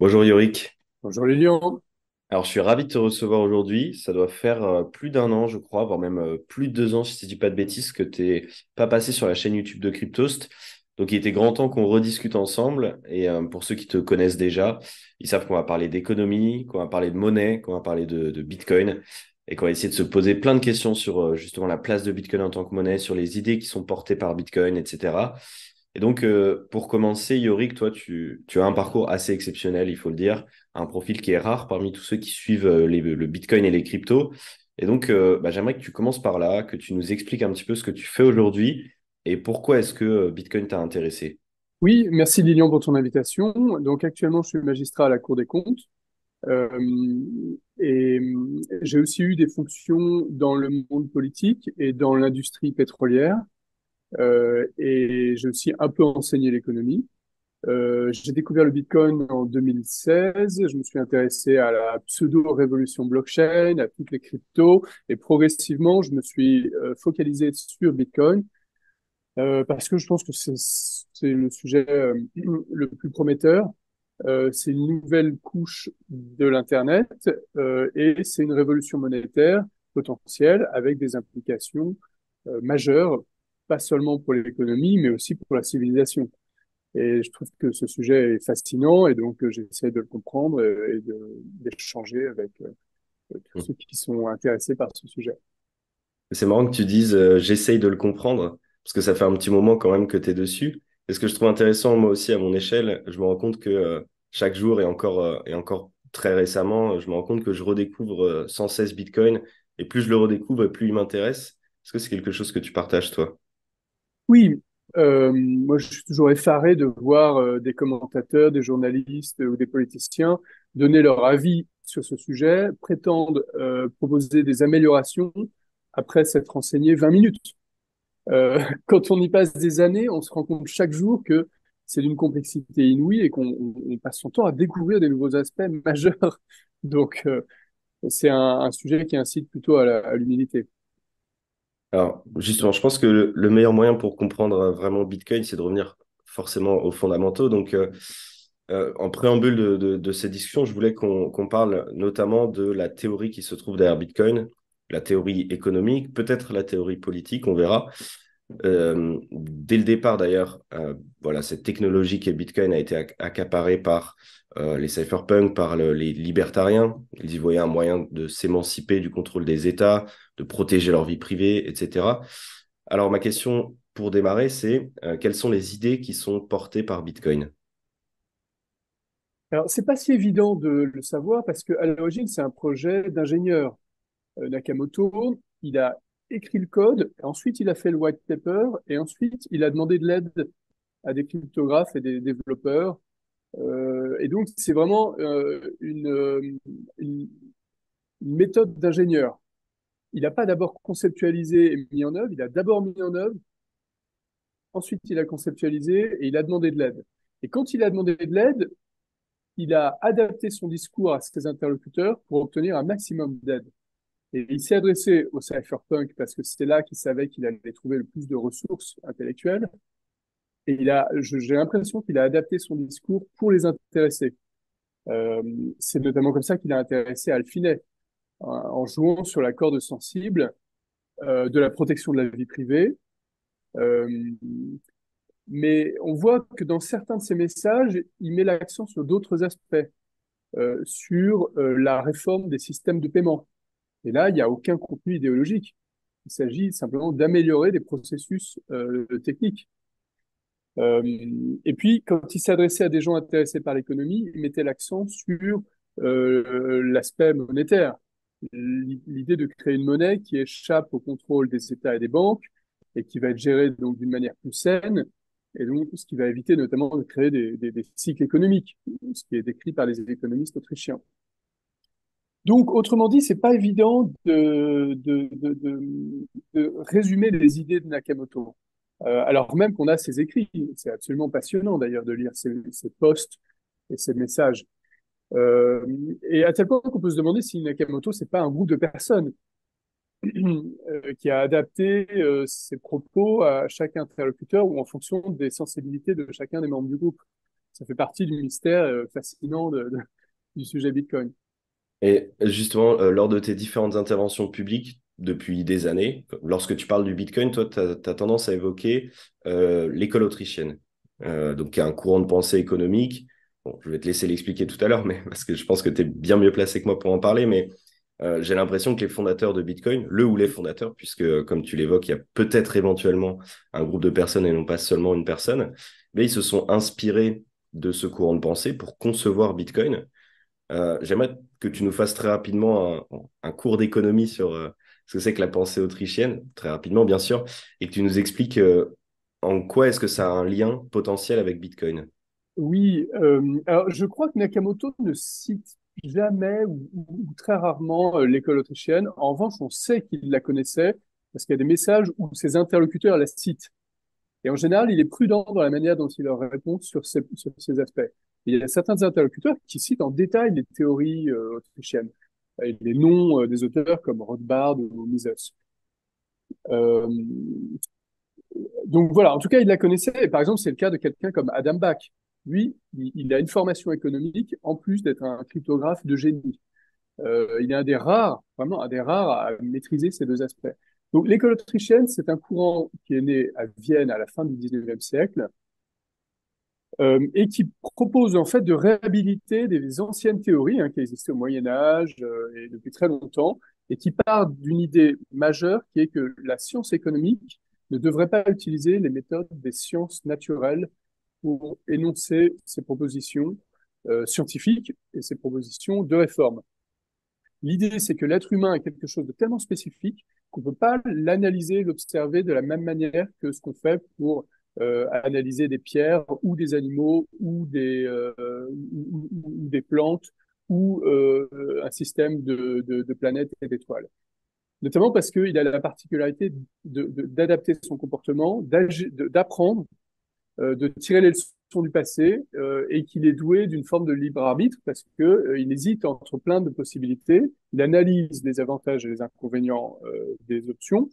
Bonjour Yorick. Bonjour Lilian. Alors je suis ravi de te recevoir aujourd'hui. Ça doit faire plus d'un an, je crois, voire même plus de 2 ans, si je ne dis pas de bêtises, que tu n'es pas passé sur la chaîne YouTube de Cryptost. Donc il était grand temps qu'on rediscute ensemble. Et pour ceux qui te connaissent déjà, ils savent qu'on va parler d'économie, qu'on va parler de monnaie, qu'on va parler de Bitcoin et qu'on va essayer de se poser plein de questions sur justement la place de Bitcoin en tant que monnaie, sur les idées qui sont portées par Bitcoin, etc. Et donc, pour commencer, Yorick, toi, tu as un parcours assez exceptionnel, il faut le dire, un profil qui est rare parmi tous ceux qui suivent le Bitcoin et les cryptos. Et donc, j'aimerais que tu commences par là, que tu nous expliques un petit peu ce que tu fais aujourd'hui et pourquoi est-ce que Bitcoin t'a intéressé. Oui, merci Lilian pour ton invitation. Donc actuellement, je suis magistrat à la Cour des comptes euh, et j'ai aussi eu des fonctions dans le monde politique et dans l'industrie pétrolière et j'ai aussi un peu enseigné l'économie. J'ai découvert le Bitcoin en 2016. Je me suis intéressé à la pseudo-révolution blockchain, à toutes les cryptos et progressivement, je me suis focalisé sur Bitcoin. Parce que je pense que c'est le sujet le plus prometteur. C'est une nouvelle couche de l'Internet et c'est une révolution monétaire potentielle avec des implications majeures, pas seulement pour l'économie, mais aussi pour la civilisation. Et je trouve que ce sujet est fascinant et donc j'essaie de le comprendre d'échanger avec tous Hmm. ceux qui sont intéressés par ce sujet. C'est marrant que tu dises j'essaye de le comprendre, parce que ça fait un petit moment quand même que tu es dessus. Et ce que je trouve intéressant, moi aussi, à mon échelle, je me rends compte que chaque jour et encore très récemment, je me rends compte que je redécouvre sans cesse Bitcoin. Et plus je le redécouvre, et plus il m'intéresse. Est-ce que c'est quelque chose que tu partages, toi? Oui, moi je suis toujours effaré de voir des commentateurs, des journalistes ou des politiciens donner leur avis sur ce sujet, prétendent proposer des améliorations après s'être renseigné 20 minutes. Quand on y passe des années, on se rend compte chaque jour que c'est d'une complexité inouïe et qu'on passe son temps à découvrir des nouveaux aspects majeurs. Donc c'est un sujet qui incite plutôt à l'humilité. Alors, justement, je pense que le meilleur moyen pour comprendre vraiment Bitcoin, c'est de revenir forcément aux fondamentaux. Donc, en préambule de ces discussions, je voulais qu'on parle notamment de la théorie qui se trouve derrière Bitcoin, la théorie économique, peut-être la théorie politique, on verra. Dès le départ, d'ailleurs, voilà, cette technologie qui est Bitcoin a été accaparée par les cypherpunks, par les libertariens. Ils y voyaient un moyen de s'émanciper du contrôle des États, de protéger leur vie privée, etc. Alors, ma question pour démarrer, c'est quelles sont les idées qui sont portées par Bitcoin? Alors, c'est pas si évident de le savoir parce qu'à l'origine, c'est un projet d'ingénieur. Nakamoto, il a écrit le code, ensuite il a fait le white paper, et ensuite il a demandé de l'aide à des cryptographes et des développeurs. Et donc, c'est vraiment une, une méthode d'ingénieur. Il n'a pas d'abord conceptualisé et mis en œuvre, il a d'abord mis en œuvre, ensuite il a conceptualisé et il a demandé de l'aide. Et quand il a demandé de l'aide, il a adapté son discours à ses interlocuteurs pour obtenir un maximum d'aide. Et il s'est adressé au cypherpunk parce que c'était là qu'il savait qu'il allait trouver le plus de ressources intellectuelles. Et j'ai l'impression qu'il a adapté son discours pour les intéresser. Euh, c'est notamment comme ça qu'il a intéressé Alfinet, en jouant sur la corde sensible de la protection de la vie privée. Euh, mais on voit que dans certains de ses messages, il met l'accent sur d'autres aspects, sur la réforme des systèmes de paiement. Et là, il n'y a aucun contenu idéologique. Il s'agit simplement d'améliorer des processus techniques. Euh, et puis, quand il s'adressait à des gens intéressés par l'économie, il mettait l'accent sur l'aspect monétaire. L'idée de créer une monnaie qui échappe au contrôle des États et des banques et qui va être gérée donc d'une manière plus saine, et donc ce qui va éviter notamment de créer des cycles économiques, ce qui est décrit par les économistes autrichiens. Donc, autrement dit, c'est pas évident de résumer les idées de Nakamoto. Alors même qu'on a ses écrits, c'est absolument passionnant d'ailleurs de lire ses posts et ses messages. Euh, et à tel point qu'on peut se demander si Nakamoto, c'est pas un groupe de personnes qui a adapté ses propos à chaque interlocuteur ou en fonction des sensibilités de chacun des membres du groupe. ça fait partie du mystère fascinant du sujet Bitcoin. Et justement, lors de tes différentes interventions publiques depuis des années, lorsque tu parles du Bitcoin, toi, tu as tendance à évoquer l'école autrichienne, donc qui a un courant de pensée économique. Bon, je vais te laisser l'expliquer tout à l'heure, mais parce que je pense que tu es bien mieux placé que moi pour en parler, mais j'ai l'impression que les fondateurs de Bitcoin, le ou les fondateurs, puisque comme tu l'évoques, il y a peut-être éventuellement un groupe de personnes et non pas seulement une personne, mais ils se sont inspirés de ce courant de pensée pour concevoir Bitcoin. J'aimerais que tu nous fasses très rapidement un cours d'économie sur ce que c'est que la pensée autrichienne, très rapidement bien sûr, et que tu nous expliques en quoi est-ce que ça a un lien potentiel avec Bitcoin. Oui, alors je crois que Nakamoto ne cite jamais ou très rarement l'école autrichienne. En revanche, on sait qu'il la connaissait parce qu'il y a des messages où ses interlocuteurs la citent. Et en général, il est prudent dans la manière dont il leur répond sur ces aspects. Et il y a certains interlocuteurs qui citent en détail les théories autrichiennes et les noms des auteurs comme Rothbard ou Mises. Euh, donc voilà, en tout cas, il la connaissait. Et par exemple, c'est le cas de quelqu'un comme Adam Back. Lui, il a une formation économique en plus d'être un cryptographe de génie. Il est un des rares, vraiment un des rares à maîtriser ces deux aspects. Donc l'école autrichienne, c'est un courant qui est né à Vienne à la fin du 19e siècle et qui propose en fait de réhabiliter des anciennes théories qui existaient au Moyen Âge et depuis très longtemps, et qui part d'une idée majeure qui est que la science économique ne devrait pas utiliser les méthodes des sciences naturelles pour énoncer ses propositions scientifiques et ses propositions de réforme. L'idée, c'est que l'être humain est quelque chose de tellement spécifique qu'on ne peut pas l'analyser, l'observer de la même manière que ce qu'on fait pour analyser des pierres ou des animaux ou des plantes ou un système de planètes et d'étoiles. Notamment parce qu'il a la particularité d'adapter son comportement, d'apprendre de tirer les leçons du passé et qu'il est doué d'une forme de libre arbitre parce que il hésite entre plein de possibilités, il analyse les avantages et les inconvénients des options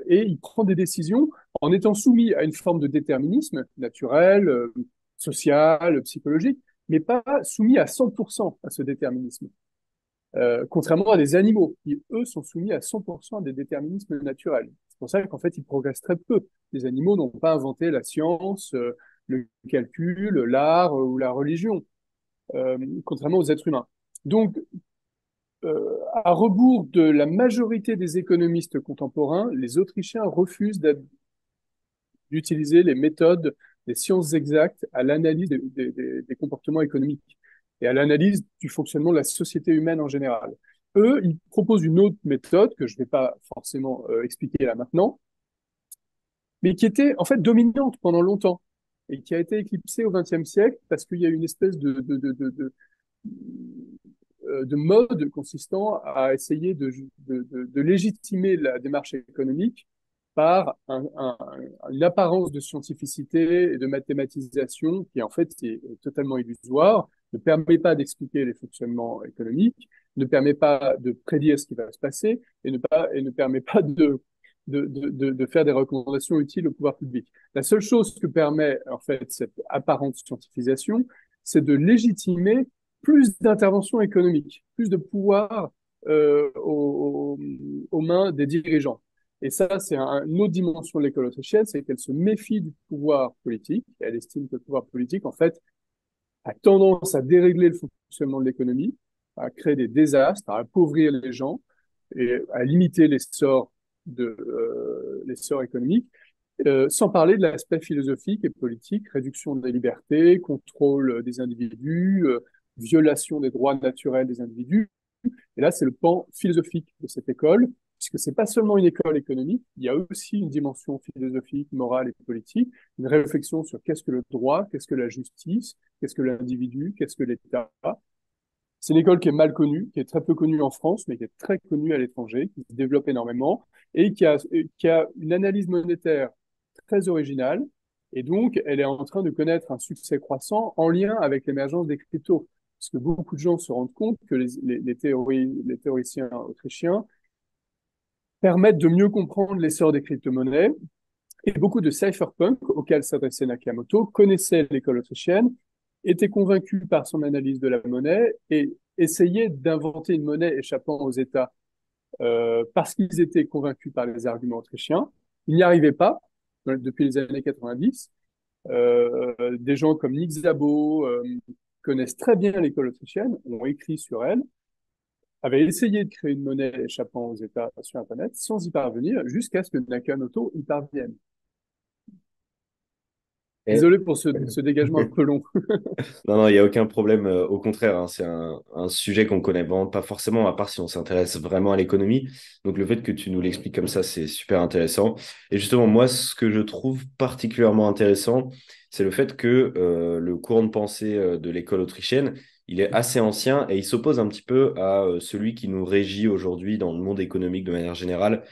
et il prend des décisions en étant soumis à une forme de déterminisme naturel, social, psychologique, mais pas soumis à 100% à ce déterminisme. Contrairement à des animaux qui, eux, sont soumis à 100% à des déterminismes naturels. C'est pour ça qu'en fait, ils progressent très peu. Les animaux n'ont pas inventé la science, le calcul, l'art ou la religion, contrairement aux êtres humains. Donc, à rebours de la majorité des économistes contemporains, les Autrichiens refusent d'utiliser les méthodes des sciences exactes à l'analyse des comportements économiques et à l'analyse du fonctionnement de la société humaine en général. Eux, ils proposent une autre méthode que je ne vais pas forcément expliquer là maintenant, mais qui était en fait dominante pendant longtemps et qui a été éclipsée au XXe siècle parce qu'il y a une espèce de mode consistant à essayer de légitimer la démarche économique par une apparence de scientificité et de mathématisation qui en fait est totalement illusoire, ne permet pas d'expliquer les fonctionnements économiques, ne permet pas de prédire ce qui va se passer et ne permet pas de faire des recommandations utiles au pouvoir public. La seule chose que permet en fait cette apparente scientifisation, c'est de légitimer plus d'intervention économique, plus de pouvoir aux mains des dirigeants. Et ça, c'est une autre dimension de l'école autrichienne, c'est qu'elle se méfie du pouvoir politique. Elle estime que le pouvoir politique, en fait, a tendance à dérégler le fonctionnement de l'économie, à créer des désastres, à appauvrir les gens et à limiter l'essor économique, sans parler de l'aspect philosophique et politique, réduction des libertés, contrôle des individus, violation des droits naturels des individus. Et là, c'est le pan philosophique de cette école, puisque c'est pas seulement une école économique, il y a aussi une dimension philosophique, morale et politique, une réflexion sur qu'est-ce que le droit, qu'est-ce que la justice, qu'est-ce que l'individu, qu'est-ce que l'État. C'est une école qui est mal connue, qui est très peu connue en France, mais qui est très connue à l'étranger, qui se développe énormément et qui a une analyse monétaire très originale. Et donc, elle est en train de connaître un succès croissant en lien avec l'émergence des cryptos. Parce que beaucoup de gens se rendent compte que les théoriciens autrichiens permettent de mieux comprendre l'essor des crypto-monnaies. Et beaucoup de cypherpunks auxquels s'adressait Nakamoto connaissaient l'école autrichienne était convaincu par son analyse de la monnaie et essayait d'inventer une monnaie échappant aux États parce qu'ils étaient convaincus par les arguments autrichiens. Ils n'y arrivaient pas depuis les années 90. Des gens comme Nick Szabo connaissent très bien l'école autrichienne, ont écrit sur elle, avaient essayé de créer une monnaie échappant aux États sur Internet sans y parvenir, jusqu'à ce que Nakamoto y parvienne. Et Désolé pour ce dégagement un peu long. non, non, il n'y a aucun problème. Au contraire, hein, c'est un sujet qu'on connaît vraiment pas forcément, à part si on s'intéresse vraiment à l'économie. Donc, le fait que tu nous l'expliques comme ça, c'est super intéressant. Et justement, moi, ce que je trouve particulièrement intéressant, c'est le fait que le courant de pensée de l'école autrichienne, il est assez ancien et il s'oppose un petit peu à celui qui nous régit aujourd'hui dans le monde économique de manière générale,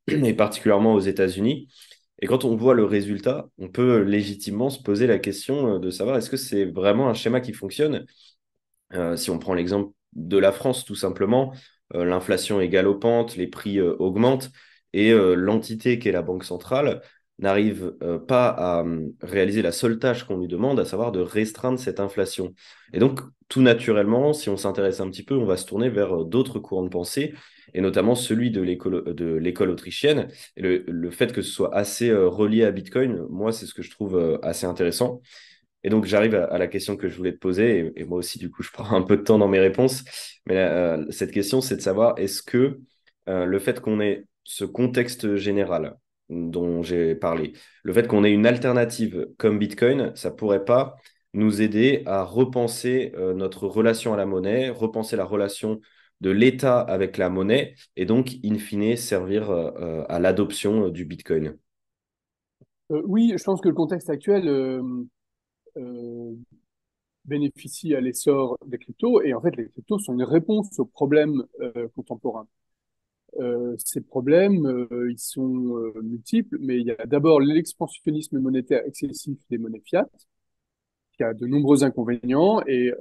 et particulièrement aux États-Unis. Et quand on voit le résultat, on peut légitimement se poser la question de savoir est-ce que c'est vraiment un schéma qui fonctionne. Si on prend l'exemple de la France, tout simplement, l'inflation est galopante, les prix augmentent et l'entité qui est la Banque centrale n'arrive pas à réaliser la seule tâche qu'on lui demande, à savoir de restreindre cette inflation. Et donc, tout naturellement, si on s'intéresse un petit peu, on va se tourner vers d'autres courants de pensée, et notamment celui de l'école autrichienne. Et le fait que ce soit assez relié à Bitcoin, moi, c'est ce que je trouve assez intéressant. Et donc, j'arrive à la question que je voulais te poser, et moi aussi, du coup, je prends un peu de temps dans mes réponses. Mais cette question, c'est de savoir, est-ce que le fait qu'on ait ce contexte général dont j'ai parlé, le fait qu'on ait une alternative comme Bitcoin, ça pourrait pas nous aider à repenser notre relation à la monnaie, repenser la relation de l'État avec la monnaie, et donc, in fine, servir à l'adoption du Bitcoin. Oui, je pense que le contexte actuel euh, bénéficie à l'essor des cryptos et en fait les cryptos sont une réponse aux problèmes contemporains. Ces problèmes, ils sont multiples, mais il y a d'abord l'expansionnisme monétaire excessif des monnaies fiat, qui a de nombreux inconvénients, et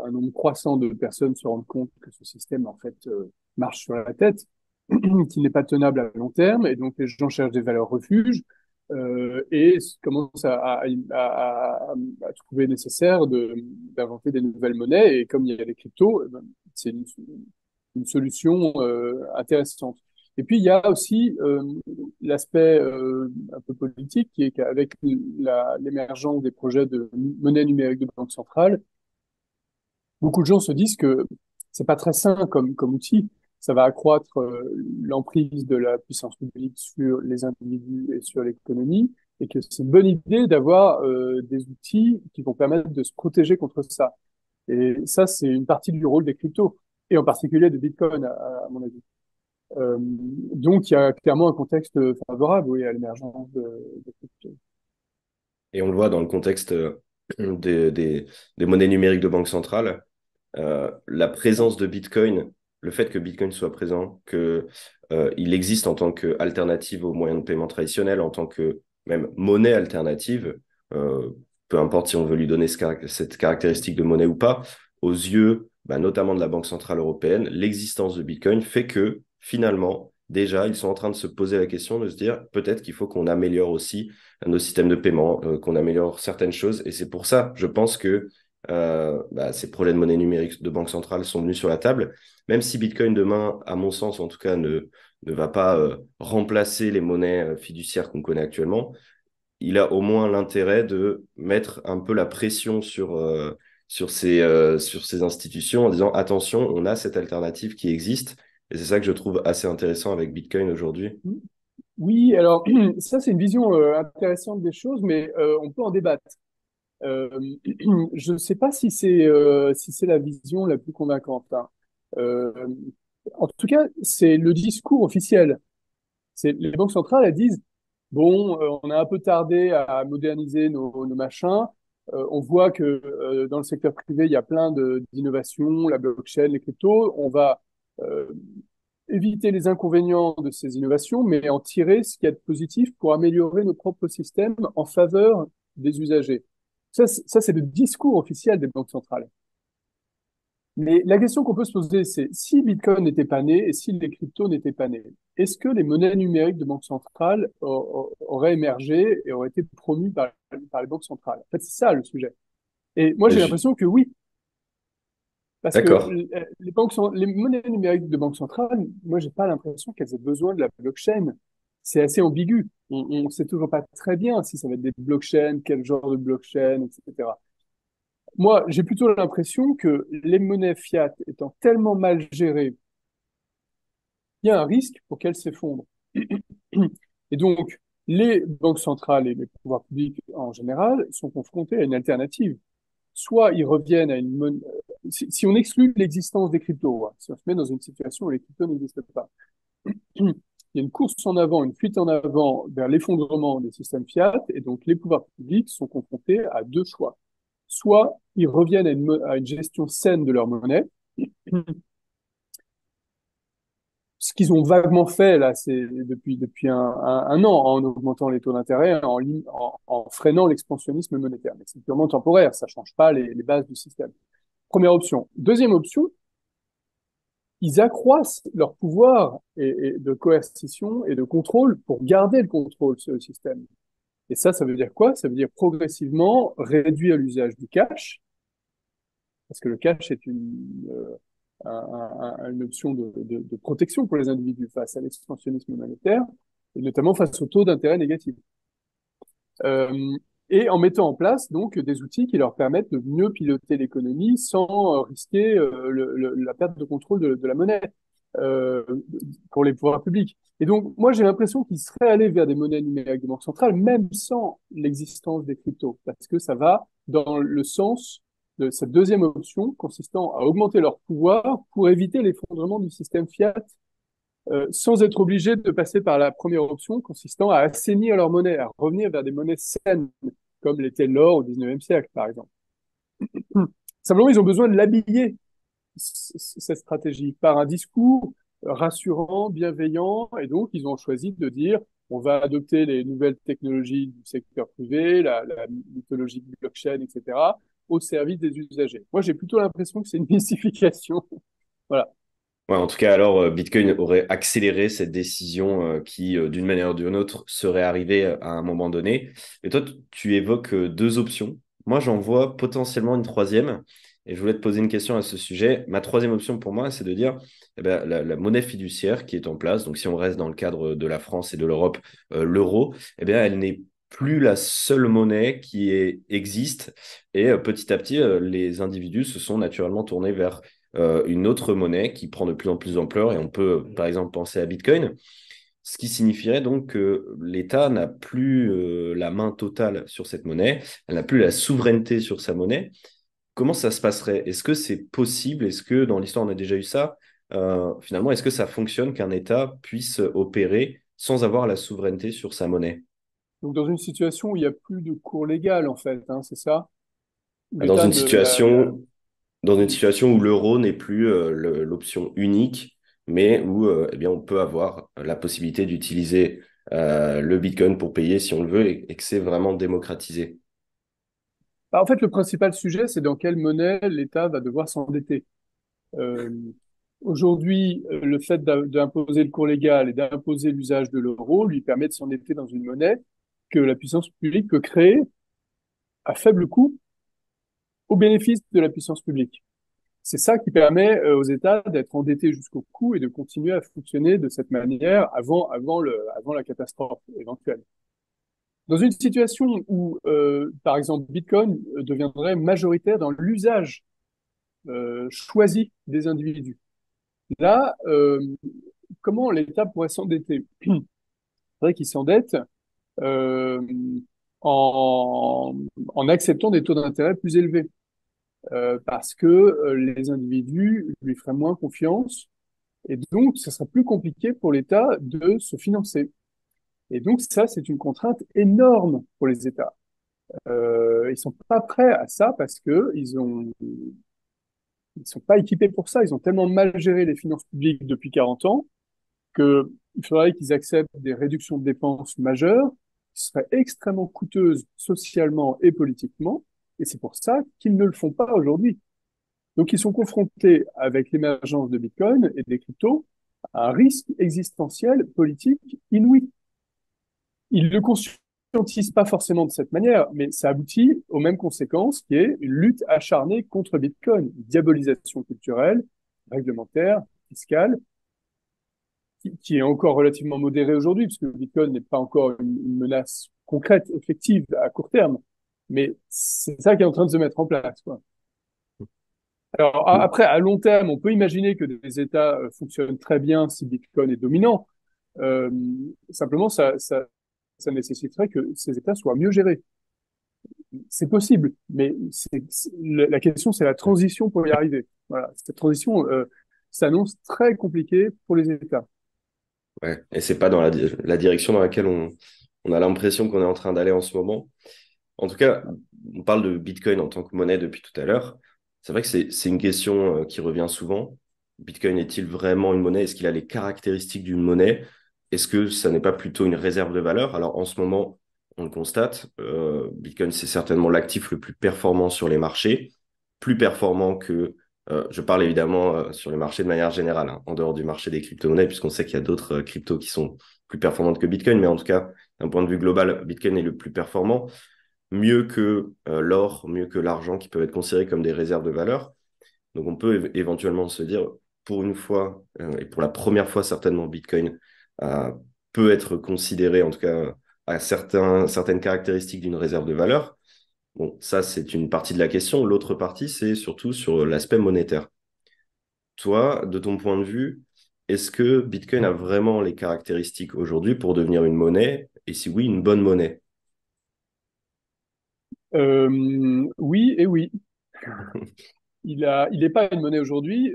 un nombre croissant de personnes se rendent compte que ce système, en fait, marche sur la tête, qui n'est pas tenable à long terme, et donc les gens cherchent des valeurs refuges, et commencent à trouver nécessaire d'inventer des nouvelles monnaies, et comme il y a les cryptos, c'est une solution intéressante. Et puis, il y a aussi l'aspect un peu politique qui est qu'avec l'émergence des projets de monnaie numérique de banque centrale, beaucoup de gens se disent que c'est pas très sain comme outil. Ça va accroître l'emprise de la puissance publique sur les individus et sur l'économie, et que c'est une bonne idée d'avoir des outils qui vont permettre de se protéger contre ça. Et ça, c'est une partie du rôle des cryptos, et en particulier de Bitcoin, à mon avis. Donc, il y a clairement un contexte favorable, oui, à l'émergence de crypto. Et on le voit dans le contexte des monnaies numériques de banque centrale. La présence de Bitcoin, le fait que Bitcoin soit présent, que il existe en tant qu'alternative aux moyens de paiement traditionnels, en tant que même monnaie alternative, euh, peu importe si on veut lui donner cette caractéristique de monnaie ou pas, aux yeux notamment de la Banque Centrale Européenne, l'existence de Bitcoin fait que finalement, déjà, ils sont en train de se poser la question de se dire peut-être qu'il faut qu'on améliore aussi nos systèmes de paiement, qu'on améliore certaines choses. Et c'est pour ça, je pense que ces projets de monnaie numérique de banque centrale sont venus sur la table, même si Bitcoin demain, à mon sens en tout cas, ne va pas remplacer les monnaies fiduciaires qu'on connaît actuellement, il a au moins l'intérêt de mettre un peu la pression sur ces institutions en disant attention, on a cette alternative qui existe. Et c'est ça que je trouve assez intéressant avec Bitcoin aujourd'hui. Oui, alors ça, c'est une vision intéressante des choses, mais on peut en débattre. Euh, je ne sais pas si c'est la vision la plus convaincante, hein. Euh, En tout cas, c'est le discours officiel. C'est les banques centrales, elles disent, bon, on a un peu tardé à moderniser nos machins. On voit que dans le secteur privé, il y a plein d'innovations, la blockchain, les cryptos. On va euh, éviter les inconvénients de ces innovations, mais en tirer ce qu'il y a de positif pour améliorer nos propres systèmes en faveur des usagers. Ça, c'est le discours officiel des banques centrales. Mais la question qu'on peut se poser, c'est si Bitcoin n'était pas né et si les cryptos n'étaient pas nés, est-ce que les monnaies numériques de banque centrale auraient émergé et auraient été promues par les banques centrales? En fait, c'est ça le sujet. Et moi, Et j'ai je- l'impression que oui, parce que D'accord. les monnaies numériques de banque centrale, moi, j'ai pas l'impression qu'elles aient besoin de la blockchain. C'est assez ambigu. On sait toujours pas très bien si ça va être des blockchains, quel genre de blockchain, etc. Moi, j'ai plutôt l'impression que les monnaies fiat étant tellement mal gérées, il y a un risque pour qu'elles s'effondrent. Et donc, les banques centrales et les pouvoirs publics en général sont confrontés à une alternative. Soit ils reviennent à une monnaie. Si on exclut l'existence des cryptos, hein, si on se met dans une situation où les cryptos n'existent pas, il y a une course en avant, une fuite en avant vers l'effondrement des systèmes fiat, et donc les pouvoirs publics sont confrontés à deux choix. Soit ils reviennent à une gestion saine de leur monnaie, ce qu'ils ont vaguement fait là, c'est depuis un an, en augmentant les taux d'intérêt, en freinant l'expansionnisme monétaire. Mais c'est purement temporaire, ça change pas les bases du système. Première option. Deuxième option, ils accroissent leur pouvoir et de coercition et de contrôle pour garder le contrôle sur le système. Et ça veut dire quoi? Ça veut dire progressivement réduire l'usage du cash, parce que le cash est une option de protection pour les individus face à l'expansionnisme monétaire, et notamment face aux taux d'intérêt négatifs. Euh, et en mettant en place donc des outils qui leur permettent de mieux piloter l'économie sans risquer la perte de contrôle de la monnaie euh, pour les pouvoirs publics. Et donc, moi, j'ai l'impression qu'ils seraient allés vers des monnaies numériques de banque centrale, même sans l'existence des cryptos, parce que ça va dans le sens de cette deuxième option consistant à augmenter leur pouvoir pour éviter l'effondrement du système fiat sans être obligé de passer par la première option consistant à assainir leur monnaie, à revenir vers des monnaies saines, comme l'était l'or au 19e siècle, par exemple. Simplement, ils ont besoin de l'habiller, cette stratégie, par un discours rassurant, bienveillant, et donc ils ont choisi de dire on va adopter les nouvelles technologies du secteur privé, la mythologie blockchain, etc., au service des usagers. Moi, j'ai plutôt l'impression que c'est une mystification. Voilà. Ouais, en tout cas, alors, Bitcoin aurait accéléré cette décision qui, d'une manière ou d'une autre, serait arrivée à un moment donné. Et toi, tu évoques deux options. Moi, j'en vois potentiellement une troisième. Et je voulais te poser une question à ce sujet. Ma troisième option pour moi, c'est de dire eh ben, la monnaie fiduciaire qui est en place, donc si on reste dans le cadre de la France et de l'Europe, l'euro, eh bien, elle n'est plus la seule monnaie existe. Et petit à petit, les individus se sont naturellement tournés vers une autre monnaie qui prend de plus en plus d'ampleur et on peut par exemple penser à Bitcoin, ce qui signifierait donc que l'État n'a plus la main totale sur cette monnaie, elle n'a plus la souveraineté sur sa monnaie. Comment ça se passerait? Est-ce que c'est possible? Est-ce que dans l'histoire on a déjà eu ça? Finalement, est-ce que ça fonctionne qu'un État puisse opérer sans avoir la souveraineté sur sa monnaie? Donc, dans une situation où il n'y a plus de cours légal, en fait, hein, c'est ça? Où Dans l'État une ne... situation où l'euro n'est plus l'option unique, mais où eh bien, on peut avoir la possibilité d'utiliser le Bitcoin pour payer si on le veut et que c'est vraiment démocratisé. Bah, en fait, le principal sujet, c'est dans quelle monnaie l'État va devoir s'endetter. Euh, Aujourd'hui, le fait d'imposer le cours légal et d'imposer l'usage de l'euro lui permet de s'endetter dans une monnaie que la puissance publique peut créer à faible coût au bénéfice de la puissance publique. C'est ça qui permet aux États d'être endettés jusqu'au cou et de continuer à fonctionner de cette manière avant la catastrophe éventuelle. Dans une situation où, par exemple, Bitcoin deviendrait majoritaire dans l'usage choisi des individus, là, comment l'État pourrait s'endetter? C'est vrai qu'il s'endette euh, en, en acceptant des taux d'intérêt plus élevés, parce que les individus lui feraient moins confiance, et donc ce serait plus compliqué pour l'État de se financer. Et donc ça, c'est une contrainte énorme pour les États. Ils sont pas prêts à ça parce que ils sont pas équipés pour ça. Ils ont tellement mal géré les finances publiques depuis 40 ans que il faudrait qu'ils acceptent des réductions de dépenses majeures qui seraient extrêmement coûteuses socialement et politiquement. Et c'est pour ça qu'ils ne le font pas aujourd'hui. Donc, ils sont confrontés avec l'émergence de Bitcoin et des cryptos à un risque existentiel politique inouï. Ils le conçoivent conscientise pas forcément de cette manière, mais ça aboutit aux mêmes conséquences, qui est une lutte acharnée contre Bitcoin, une diabolisation culturelle, réglementaire, fiscale, qui est encore relativement modérée aujourd'hui, puisque Bitcoin n'est pas encore une menace concrète, effective, à court terme. Mais c'est ça qui est en train de se mettre en place, quoi. Alors après, à long terme, on peut imaginer que des États fonctionnent très bien si Bitcoin est dominant. Euh, Simplement, ça nécessiterait que ces États soient mieux gérés. C'est possible, mais la question, c'est la transition pour y arriver. Voilà, cette transition s'annonce très compliquée pour les États. Ouais. Et c'est pas dans la direction dans laquelle on a l'impression qu'on est en train d'aller en ce moment. En tout cas, on parle de Bitcoin en tant que monnaie depuis tout à l'heure. C'est vrai que c'est une question qui revient souvent. Bitcoin est-il vraiment une monnaie? Est-ce qu'il a les caractéristiques d'une monnaie? Est-ce que ça n'est pas plutôt une réserve de valeur? Alors en ce moment, on le constate, Bitcoin, c'est certainement l'actif le plus performant sur les marchés, plus performant que, je parle évidemment sur les marchés de manière générale, hein, en dehors du marché des crypto-monnaies, puisqu'on sait qu'il y a d'autres cryptos qui sont plus performantes que Bitcoin, mais en tout cas, d'un point de vue global, Bitcoin est le plus performant, mieux que l'or, mieux que l'argent qui peuvent être considérés comme des réserves de valeur. Donc on peut éventuellement se dire, pour une fois, et pour la première fois certainement, Bitcoin euh, peut être considéré, en tout cas à certaines caractéristiques d'une réserve de valeur. Bon, ça c'est une partie de la question. L'autre partie, c'est surtout sur l'aspect monétaire. Toi, de ton point de vue, est-ce que Bitcoin a vraiment les caractéristiques aujourd'hui pour devenir une monnaie? Et si oui, une bonne monnaie? Oui et oui. Il n'est pas une monnaie aujourd'hui,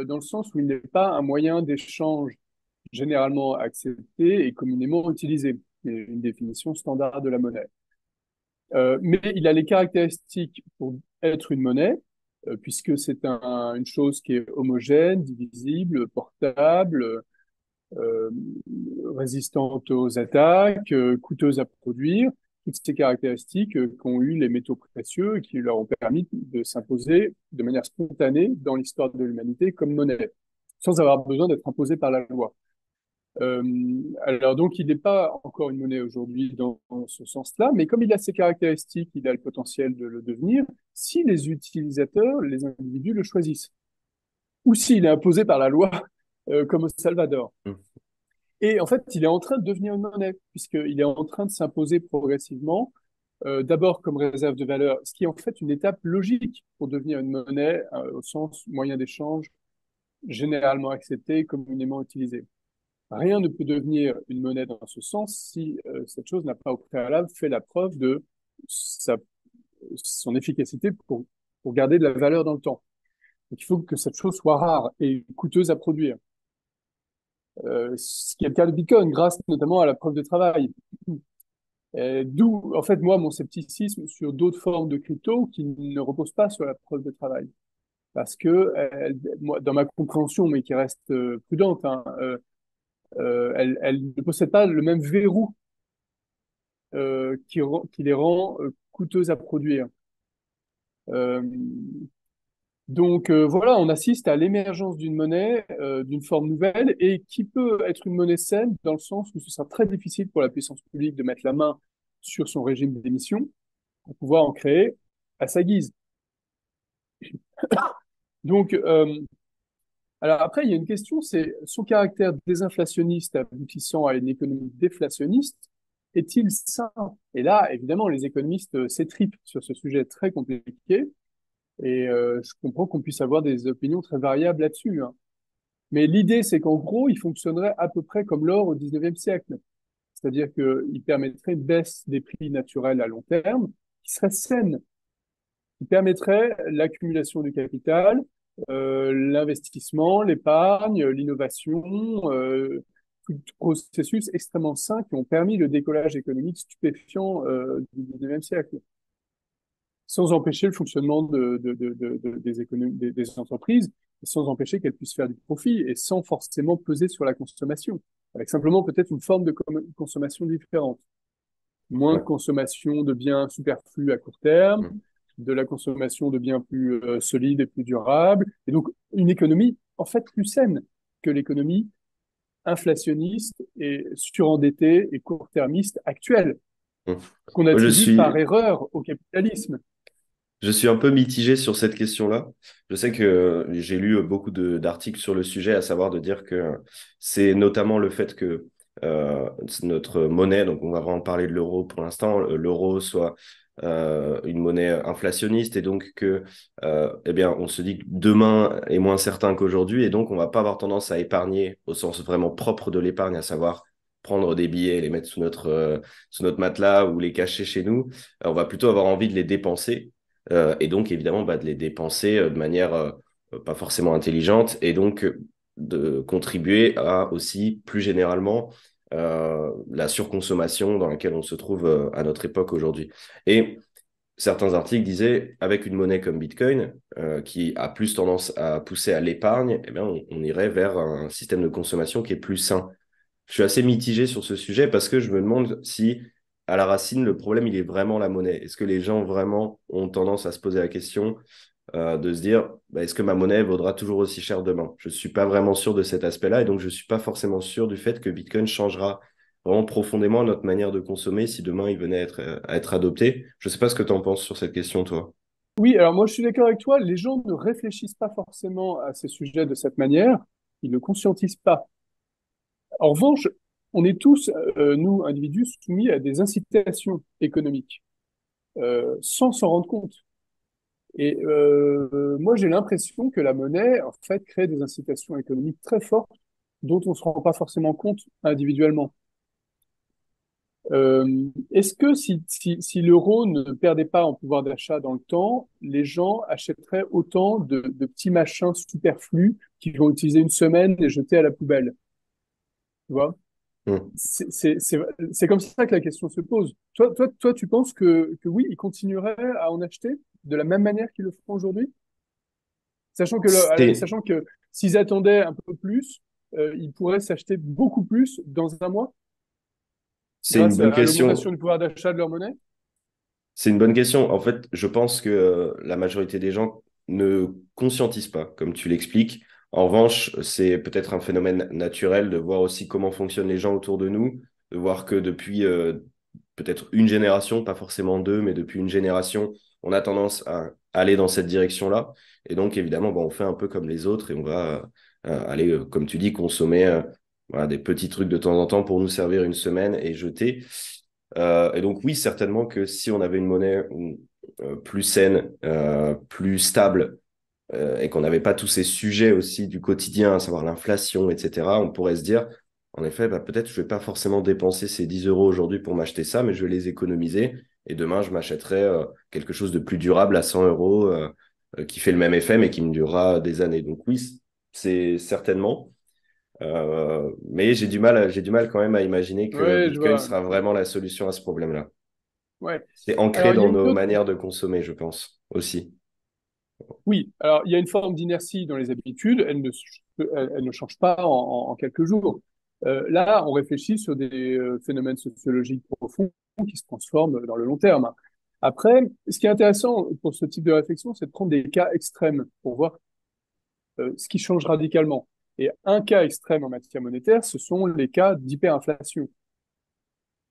dans le sens où il n'est pas un moyen d'échange généralement accepté et communément utilisé. C'est une définition standard de la monnaie. Mais il a les caractéristiques pour être une monnaie, puisque c'est une chose qui est homogène, divisible, portable, euh, résistante aux attaques, coûteuse à produire, toutes ces caractéristiques qu'ont eu les métaux précieux et qui leur ont permis de s'imposer de manière spontanée dans l'histoire de l'humanité comme monnaie, sans avoir besoin d'être imposée par la loi. Euh, alors donc, il n'est pas encore une monnaie aujourd'hui dans ce sens-là, mais comme il a ces caractéristiques, il a le potentiel de le devenir si les utilisateurs, les individus le choisissent, ou s'il est imposé par la loi, comme au Salvador. Et en fait, il est en train de devenir une monnaie, puisqu'il est en train de s'imposer progressivement, d'abord comme réserve de valeur, ce qui est en fait une étape logique pour devenir une monnaie, au sens moyen d'échange généralement accepté, communément utilisé. Rien ne peut devenir une monnaie dans ce sens si cette chose n'a pas au préalable fait la preuve de sa, son efficacité pour garder de la valeur dans le temps. Donc il faut que cette chose soit rare et coûteuse à produire. Ce qui est le cas de Bitcoin, grâce notamment à la preuve de travail. D'où, en fait, moi, mon scepticisme sur d'autres formes de crypto qui ne reposent pas sur la preuve de travail. Parce que, moi, dans ma compréhension, mais qui reste prudente, hein, elle ne possède pas le même verrou qui les rend coûteuses à produire. Euh, donc voilà, on assiste à l'émergence d'une monnaie, d'une forme nouvelle, et qui peut être une monnaie saine dans le sens où ce sera très difficile pour la puissance publique de mettre la main sur son régime d'émission pour pouvoir en créer à sa guise. Donc, alors après, il y a une question, c'est son caractère désinflationniste aboutissant à une économie déflationniste, est-il sain? Et là, évidemment, les économistes s'étripent sur ce sujet très compliqué, et je comprends qu'on puisse avoir des opinions très variables là-dessus, hein. Mais l'idée, c'est qu'en gros, il fonctionnerait à peu près comme l'or au 19e siècle. C'est-à-dire qu'il permettrait une baisse des prix naturels à long terme qui serait saine, qui permettrait l'accumulation du capital, l'investissement, l'épargne, l'innovation, tout processus extrêmement sains qui ont permis le décollage économique stupéfiant du 19e siècle, sans empêcher le fonctionnement des entreprises, sans empêcher qu'elles puissent faire du profit et sans forcément peser sur la consommation, avec simplement peut-être une forme de consommation différente. Moins de Ouais. consommation de biens superflus à court terme, Mm. de la consommation de biens plus solides et plus durables, et donc une économie en fait plus saine que l'économie inflationniste et surendettée et court-termiste actuelle. Hum. qu'on Moi, attribue par erreur au capitalisme. je suis un peu mitigé sur cette question-là. Je sais que j'ai lu beaucoup d'articles sur le sujet, à savoir de dire que c'est notamment le fait que notre monnaie, donc on va vraiment parler de l'euro pour l'instant, l'euro soit une monnaie inflationniste et donc que eh bien, on se dit que demain est moins certain qu'aujourd'hui et donc on va pas avoir tendance à épargner au sens vraiment propre de l'épargne, à savoir prendre des billets et les mettre sous notre matelas ou les cacher chez nous. On va plutôt avoir envie de les dépenser et donc évidemment bah, de les dépenser de manière pas forcément intelligente et donc de contribuer à aussi plus généralement la surconsommation dans laquelle on se trouve à notre époque aujourd'hui. Et certains articles disaient, avec une monnaie comme Bitcoin, qui a plus tendance à pousser à l'épargne, eh bien, on irait vers un système de consommation qui est plus sain. Je suis assez mitigé sur ce sujet parce que je me demande si, à la racine, le problème, il est vraiment la monnaie. Est-ce que les gens vraiment ont tendance à se poser la question de se dire, bah, est-ce que ma monnaie vaudra toujours aussi cher demain? Je ne suis pas vraiment sûr de cet aspect-là et donc je ne suis pas forcément sûr du fait que Bitcoin changera vraiment profondément notre manière de consommer si demain il venait à être adopté. Je ne sais pas ce que tu en penses sur cette question, toi. Oui, alors moi je suis d'accord avec toi, les gens ne réfléchissent pas forcément à ces sujets de cette manière, ils ne conscientisent pas. En revanche, on est tous, nous, individus, soumis à des incitations économiques, sans s'en rendre compte. Et moi, j'ai l'impression que la monnaie, en fait, crée des incitations économiques très fortes dont on ne se rend pas forcément compte individuellement. Est-ce que si l'euro ne perdait pas en pouvoir d'achat dans le temps, les gens achèteraient autant de petits machins superflus qu'ils vont utiliser une semaine et jeter à la poubelle? Tu vois? Hmm. C'est comme ça que la question se pose. Toi, tu penses que oui, ils continueraient à en acheter de la même manière qu'ils le font aujourd'hui? C'est, Sachant que s'ils attendaient un peu plus, ils pourraient s'acheter beaucoup plus dans un mois c'est une grâce bonne à l'augmentation question. du pouvoir d'achat de leur monnaie. C'est une bonne question. En fait, je pense que la majorité des gens ne conscientisent pas, comme tu l'expliques. En revanche, c'est peut-être un phénomène naturel de voir aussi comment fonctionnent les gens autour de nous, de voir que depuis peut-être une génération, pas forcément deux, mais depuis une génération, on a tendance à aller dans cette direction-là. Et donc, évidemment, bon, on fait un peu comme les autres et on va aller, comme tu dis, consommer voilà, des petits trucs de temps en temps pour nous servir une semaine et jeter. Et donc oui, certainement que si on avait une monnaie plus saine, plus stable, et qu'on n'avait pas tous ces sujets aussi du quotidien, à savoir l'inflation, etc., on pourrait se dire, en effet, bah, peut-être je vais pas forcément dépenser ces 10 euros aujourd'hui pour m'acheter ça, mais je vais les économiser, et demain, je m'achèterai quelque chose de plus durable à 100 euros, qui fait le même effet, mais qui me durera des années. Donc oui, c'est certainement. Mais j'ai du mal quand même à imaginer que Ouais, je Bitcoin vois. sera vraiment la solution à ce problème-là. Ouais. C'est ancré Alors, il y a dans une nos autre. manières de consommer, je pense, aussi. Oui, alors il y a une forme d'inertie dans les habitudes. Elle ne change pas en quelques jours. Là, on réfléchit sur des phénomènes sociologiques profonds qui se transforment dans le long terme. Après, ce qui est intéressant pour ce type de réflexion, c'est de prendre des cas extrêmes pour voir ce qui change radicalement. Et un cas extrême en matière monétaire, ce sont les cas d'hyperinflation.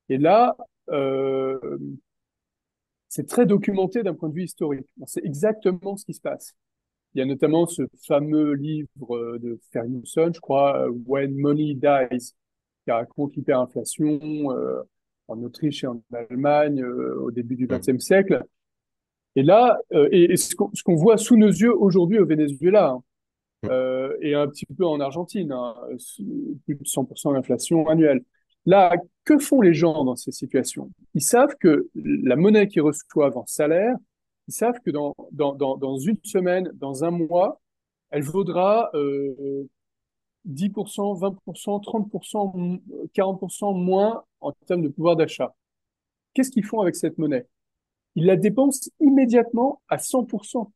Et là, euh, c'est très documenté d'un point de vue historique. On sait exactement ce qui se passe. Il y a notamment ce fameux livre de Ferguson, je crois, When Money Dies, qui raconte l'hyperinflation en Autriche et en Allemagne au début du Mm. XXe siècle. Et là, et ce qu'on voit sous nos yeux aujourd'hui au Venezuela, hein, Mm. et un petit peu en Argentine, hein, plus de 100% d'inflation annuelle. Là, que font les gens dans ces situations? Ils savent que la monnaie qu'ils reçoivent en salaire, ils savent que dans une semaine, dans un mois, elle vaudra 10%, 20%, 30%, 40% moins en termes de pouvoir d'achat. Qu'est-ce qu'ils font avec cette monnaie? Ils la dépensent immédiatement à 100%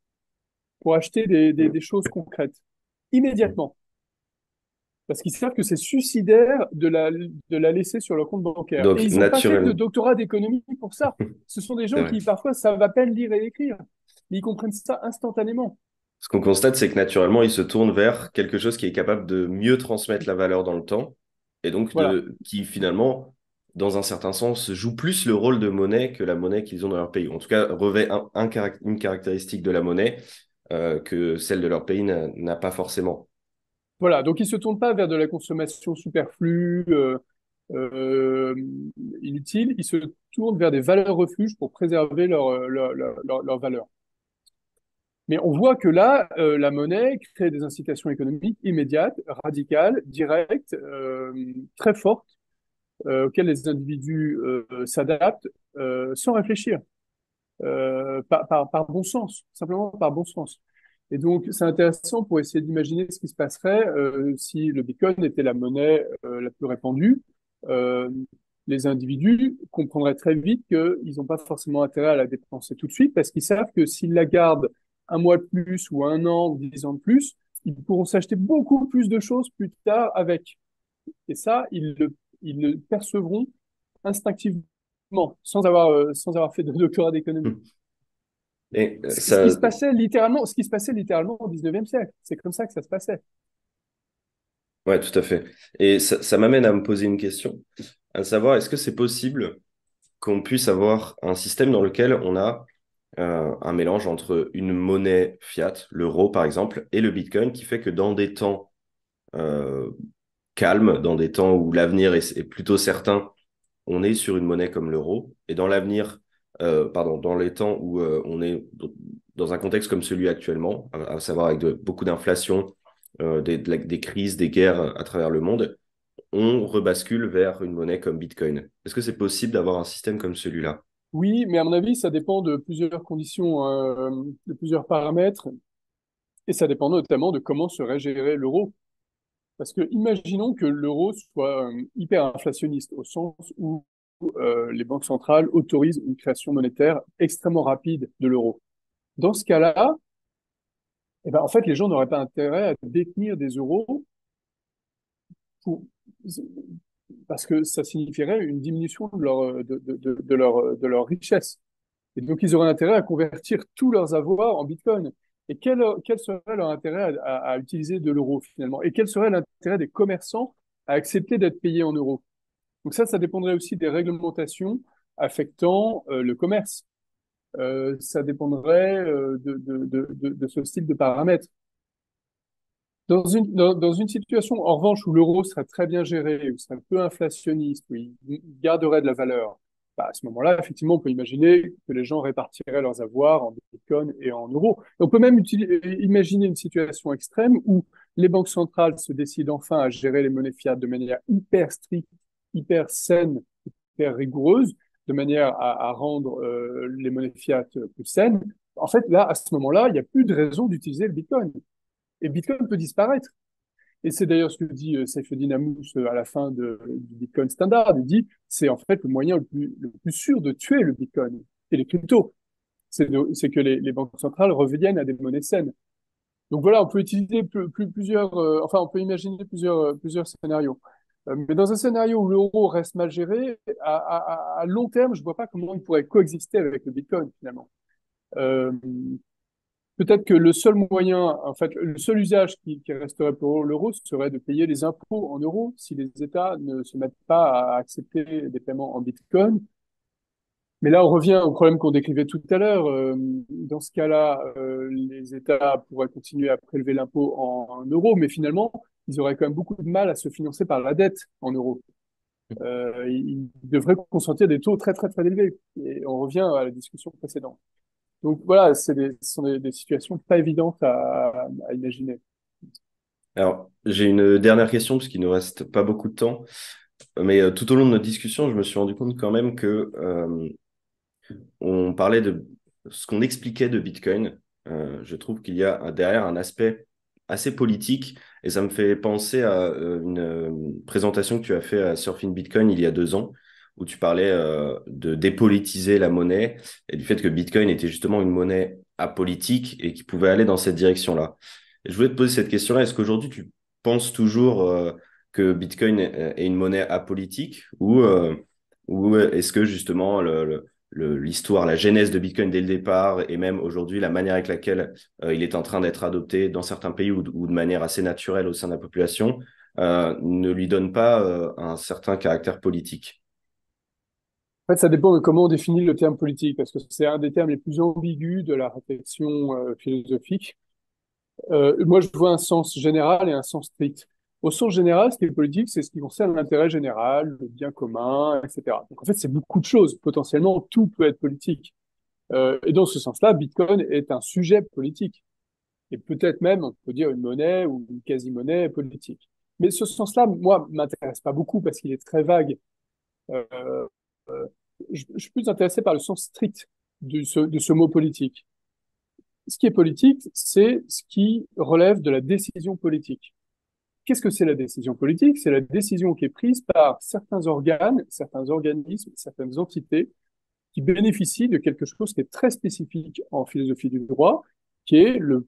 pour acheter Mm. des choses concrètes. Mm. Immédiatement. Parce qu'ils savent que c'est suicidaire de la laisser sur leur compte bancaire. Et Donc, ils n'ont pas fait de naturel. doctorat d'économie pour ça. Ce sont des C'est gens vrai. qui, parfois, savent à peine lire et écrire. Mais ils comprennent ça instantanément. Ce qu'on constate, c'est que naturellement, ils se tournent vers quelque chose qui est capable de mieux transmettre la valeur dans le temps et donc Voilà. qui finalement dans un certain sens, jouent plus le rôle de monnaie que la monnaie qu'ils ont dans leur pays. En tout cas, revêt une caractéristique de la monnaie que celle de leur pays n'a pas forcément. Voilà, donc ils se tournent pas vers de la consommation superflue, euh, inutile, ils se tournent vers des valeurs refuges pour préserver leur valeur. Mais on voit que là, la monnaie crée des incitations économiques immédiates, radicales, directes, très fortes, auxquelles les individus s'adaptent sans réfléchir, par bon sens, simplement par bon sens. Et donc, c'est intéressant pour essayer d'imaginer ce qui se passerait si le Bitcoin était la monnaie la plus répandue. Euh, les individus comprendraient très vite qu'ils n'ont pas forcément intérêt à la dépenser tout de suite parce qu'ils savent que s'ils la gardent un mois de plus ou un an ou 10 ans de plus, ils pourront s'acheter beaucoup plus de choses plus tard avec. Et ça, ils le percevront instinctivement, sans avoir fait de doctorat d'économie. Et Ce qui ça, se passait littéralement, ce qui se passait littéralement au 19e siècle. C'est comme ça que ça se passait. ouais, tout à fait. Et ça m'amène à me poser une question, à savoir, est-ce que c'est possible qu'on puisse avoir un système dans lequel on a un mélange entre une monnaie fiat, l'euro par exemple, et le Bitcoin, qui fait que dans des temps euh, calmes, dans des temps où l'avenir est plutôt certain, on est sur une monnaie comme l'euro, et dans l'avenir, pardon, dans les temps où on est dans un contexte comme celui actuellement, à savoir avec beaucoup d'inflation, des crises, des guerres à travers le monde, on rebascule vers une monnaie comme Bitcoin. Est-ce que c'est possible d'avoir un système comme celui-là? Oui, mais à mon avis, ça dépend de plusieurs conditions, de plusieurs paramètres, et ça dépend notamment de comment serait géré l'euro. Parce que imaginons que l'euro soit hyper inflationniste, au sens où les banques centrales autorisent une création monétaire extrêmement rapide de l'euro. Dans ce cas-là, eh ben, en fait, les gens n'auraient pas intérêt à détenir des euros pour, parce que ça signifierait une diminution de leur richesse. Et donc, ils auraient intérêt à convertir tous leurs avoirs en Bitcoin. Et quel serait leur intérêt à utiliser de l'euro finalement? Et quel serait l'intérêt des commerçants à accepter d'être payés en euros? Donc ça dépendrait aussi des réglementations affectant le commerce. Ça dépendrait de ce style de paramètres. Dans une situation, en revanche, où l'euro serait très bien géré, où serait peu inflationniste, où il garderait de la valeur, bah, à ce moment-là, effectivement, on peut imaginer que les gens répartiraient leurs avoirs en bitcoin et en euros. Et on peut même imaginer une situation extrême où les banques centrales se décident enfin à gérer les monnaies fiat de manière hyper stricte, hyper saine, hyper rigoureuse, de manière à rendre les monnaies fiat plus saines. En fait, là, à ce moment-là, il n'y a plus de raison d'utiliser le bitcoin. Et Bitcoin peut disparaître. Et c'est d'ailleurs ce que dit Saifedean Ammous à la fin du Bitcoin standard. Il dit, c'est en fait le moyen le plus sûr de tuer le Bitcoin et les cryptos. C'est que les banques centrales reviennent à des monnaies saines. Donc voilà, on peut utiliser plusieurs, enfin, on peut imaginer plusieurs scénarios. Mais dans un scénario où l'euro reste mal géré, à long terme, je vois pas comment il pourrait coexister avec le Bitcoin finalement. Euh, Peut-être que le seul moyen, en fait, le seul usage qui resterait pour l'euro serait de payer les impôts en euros si les États ne se mettent pas à accepter des paiements en Bitcoin. Mais là, on revient au problème qu'on décrivait tout à l'heure. Dans ce cas-là, les États pourraient continuer à prélever l'impôt en euros, mais finalement, ils auraient quand même beaucoup de mal à se financer par la dette en euros. Ils devraient consentir des taux très, très, très élevés. Et on revient à la discussion précédente. Donc voilà, ce sont des situations pas évidentes à imaginer. Alors, j'ai une dernière question, parce qu'il ne nous reste pas beaucoup de temps. Mais tout au long de notre discussion, je me suis rendu compte quand même que on parlait de ce qu'on expliquait de Bitcoin. Je trouve qu'il y a derrière un aspect assez politique, et ça me fait penser à une présentation que tu as fait à Surfing Bitcoin il y a 2 ans, où tu parlais de dépolitiser la monnaie et du fait que Bitcoin était justement une monnaie apolitique et qui pouvait aller dans cette direction-là. Et je voulais te poser cette question-là. Est-ce qu'aujourd'hui tu penses toujours que Bitcoin est une monnaie apolitique, ou est-ce que justement l'histoire, la genèse de Bitcoin dès le départ, et même aujourd'hui la manière avec laquelle il est en train d'être adopté dans certains pays, ou de manière assez naturelle au sein de la population, ne lui donne pas un certain caractère politique? En fait, ça dépend de comment on définit le terme politique, parce que c'est un des termes les plus ambigus de la réflexion philosophique. Moi, je vois un sens général et un sens strict. Au sens général, ce qui est politique, c'est ce qui concerne l'intérêt général, le bien commun, etc. Donc, en fait, c'est beaucoup de choses. Potentiellement, tout peut être politique. Et dans ce sens-là, Bitcoin est un sujet politique. Et peut-être même, on peut dire, une monnaie ou une quasi-monnaie politique. Mais ce sens-là, moi, m'intéresse pas beaucoup parce qu'il est très vague. Euh, je suis plus intéressé par le sens strict de ce mot politique. Ce qui est politique, c'est ce qui relève de la décision politique. Qu'est-ce que c'est la décision politique? C'est la décision qui est prise par certains organes, certains organismes, certaines entités qui bénéficient de quelque chose qui est très spécifique en philosophie du droit, qui est le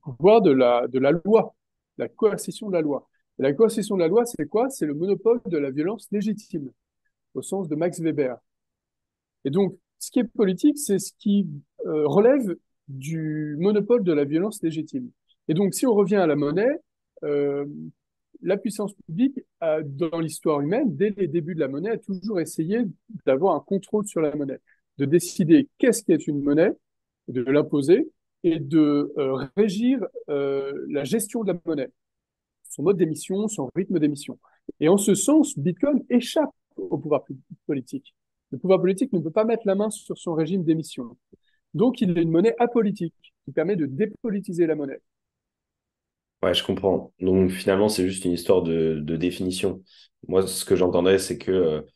pouvoir de la loi, la coercition de la loi. Et la coercition de la loi, c'est quoi? C'est le monopole de la violence légitime, au sens de Max Weber. Et donc, ce qui est politique, c'est ce qui relève du monopole de la violence légitime. Et donc, si on revient à la monnaie, euh, la puissance publique, dans l'histoire humaine, dès les débuts de la monnaie, a toujours essayé d'avoir un contrôle sur la monnaie, de décider qu'est-ce qui est une monnaie, de l'imposer et de régir la gestion de la monnaie, son mode d'émission, son rythme d'émission. Et en ce sens, Bitcoin échappe au pouvoir politique. Le pouvoir politique ne peut pas mettre la main sur son régime d'émission. Donc, il est une monnaie apolitique qui permet de dépolitiser la monnaie. Ouais, je comprends. Donc finalement, c'est juste une histoire de définition. Moi, ce que j'entendrais, c'est que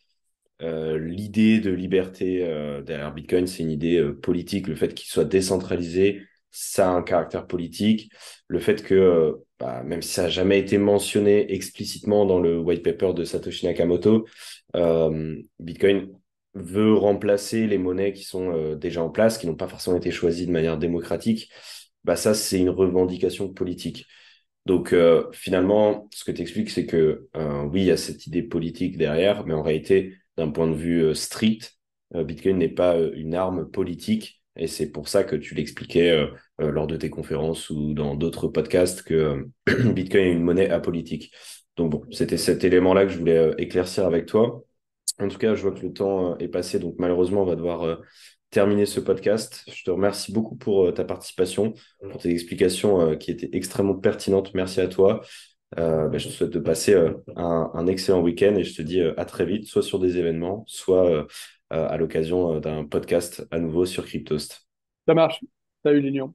l'idée de liberté derrière Bitcoin, c'est une idée politique. Le fait qu'il soit décentralisé, ça a un caractère politique. Le fait que, même si ça n'a jamais été mentionné explicitement dans le white paper de Satoshi Nakamoto, Bitcoin veut remplacer les monnaies qui sont déjà en place, qui n'ont pas forcément été choisies de manière démocratique. Bah ça, c'est une revendication politique. Donc finalement, ce que tu expliques, c'est que oui, il y a cette idée politique derrière, mais en réalité, d'un point de vue strict, Bitcoin n'est pas une arme politique. Et c'est pour ça que tu l'expliquais lors de tes conférences ou dans d'autres podcasts que Bitcoin est une monnaie apolitique. Donc bon, c'était cet élément-là que je voulais éclaircir avec toi. En tout cas, je vois que le temps est passé, donc malheureusement, on va devoir terminer ce podcast. Je te remercie beaucoup pour ta participation, pour tes explications qui étaient extrêmement pertinentes. Merci à toi. Je te souhaite de passer un excellent week-end et je te dis à très vite, soit sur des événements, soit à l'occasion d'un podcast à nouveau sur Cryptost. Ça marche. Salut l'Union.